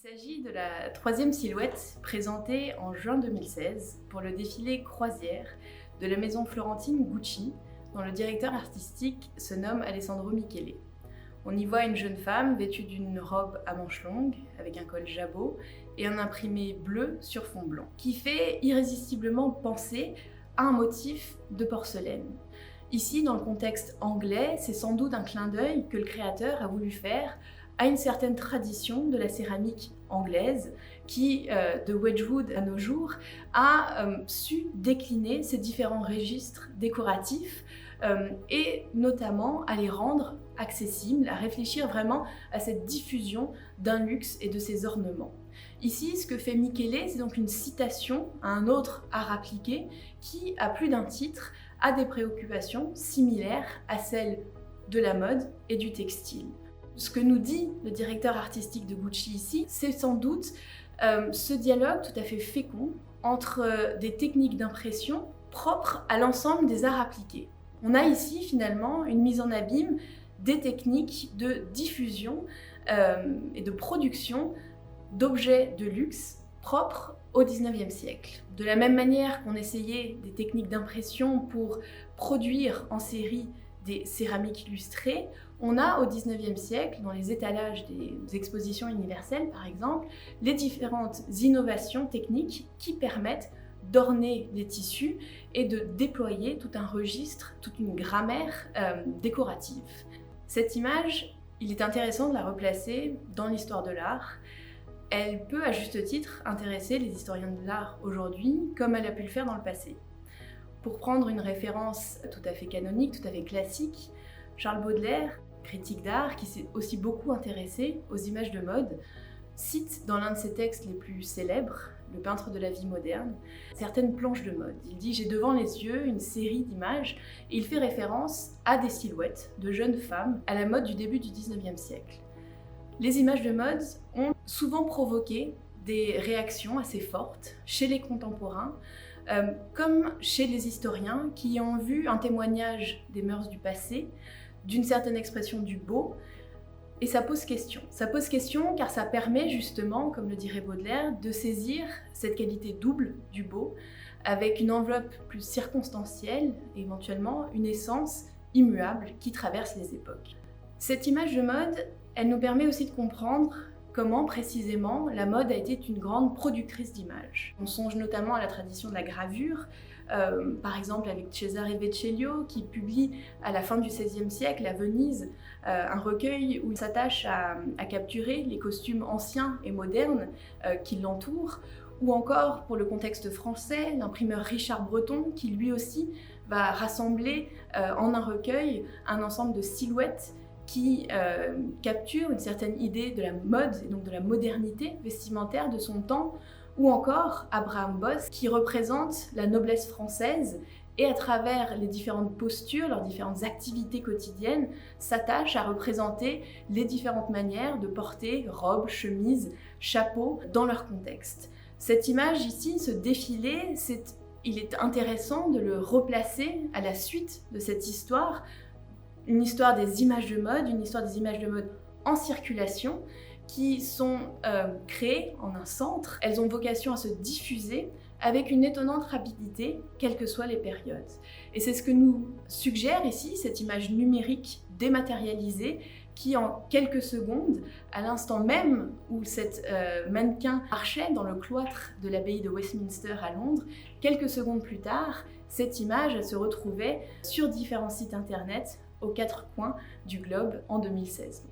s'agit de la troisième silhouette présentée en juin 2016 pour le défilé croisière de la maison florentine Gucci, dont le directeur artistique se nomme Alessandro Michele. On y voit une jeune femme vêtue d'une robe à manches longues, avec un col jabot et un imprimé bleu sur fond blanc, qui fait irrésistiblement penser à un motif de porcelaine. Ici, dans le contexte anglais, c'est sans doute un clin d'œil que le créateur a voulu faire à une certaine tradition de la céramique anglaise qui, de Wedgwood à nos jours, a su décliner ces différents registres décoratifs et notamment à les rendre accessibles, à réfléchir vraiment à cette diffusion d'un luxe et de ses ornements. Ici, ce que fait Michele, c'est donc une citation à un autre art appliqué qui, à plus d'un titre, a des préoccupations similaires à celles de la mode et du textile. Ce que nous dit le directeur artistique de Gucci ici, c'est sans doute ce dialogue tout à fait fécond entre des techniques d'impression propres à l'ensemble des arts appliqués. On a ici finalement une mise en abîme des techniques de diffusion et de production d'objets de luxe propres au XIXe siècle. De la même manière qu'on essayait des techniques d'impression pour produire en série des céramiques illustrées, on a au XIXe siècle, dans les étalages des expositions universelles par exemple, les différentes innovations techniques qui permettent d'orner les tissus et de déployer tout un registre, toute une grammaire décorative. Cette image, il est intéressant de la replacer dans l'histoire de l'art. Elle peut à juste titre intéresser les historiens de l'art aujourd'hui comme elle a pu le faire dans le passé. Pour prendre une référence tout à fait canonique, tout à fait classique, Charles Baudelaire, critique d'art qui s'est aussi beaucoup intéressé aux images de mode, cite dans l'un de ses textes les plus célèbres, Le peintre de la vie moderne, certaines planches de mode. Il dit « J'ai devant les yeux une série d'images » et il fait référence à des silhouettes de jeunes femmes à la mode du début du XIXe siècle. Les images de mode ont souvent provoqué des réactions assez fortes chez les contemporains, comme chez les historiens qui ont vu un témoignage des mœurs du passé, d'une certaine expression du beau, et ça pose question. Ça pose question car ça permet justement, comme le dirait Baudelaire, de saisir cette qualité double du beau avec une enveloppe plus circonstancielle et éventuellement une essence immuable qui traverse les époques. Cette image de mode, elle nous permet aussi de comprendre comment précisément la mode a été une grande productrice d'images. On songe notamment à la tradition de la gravure, par exemple avec Cesare Vecellio qui publie à la fin du XVIe siècle à Venise un recueil où il s'attache à capturer les costumes anciens et modernes qui l'entourent, ou encore pour le contexte français, l'imprimeur Richard Breton qui lui aussi va rassembler en un recueil un ensemble de silhouettes qui capture une certaine idée de la mode et donc de la modernité vestimentaire de son temps, ou encore Abraham Boss qui représente la noblesse française et à travers les différentes postures, leurs différentes activités quotidiennes, s'attache à représenter les différentes manières de porter robes, chemises, chapeaux dans leur contexte. Cette image ici, ce défilé, il est intéressant de le replacer à la suite de cette histoire, une histoire des images de mode, une histoire des images de mode en circulation, qui sont créées en un centre. Elles ont vocation à se diffuser avec une étonnante rapidité, quelles que soient les périodes. Et c'est ce que nous suggère ici, cette image numérique dématérialisée, qui en quelques secondes, à l'instant même où cette mannequin marchait dans le cloître de l'abbaye de Westminster à Londres, quelques secondes plus tard, cette image elle se retrouvait sur différents sites internet aux quatre coins du globe en 2016.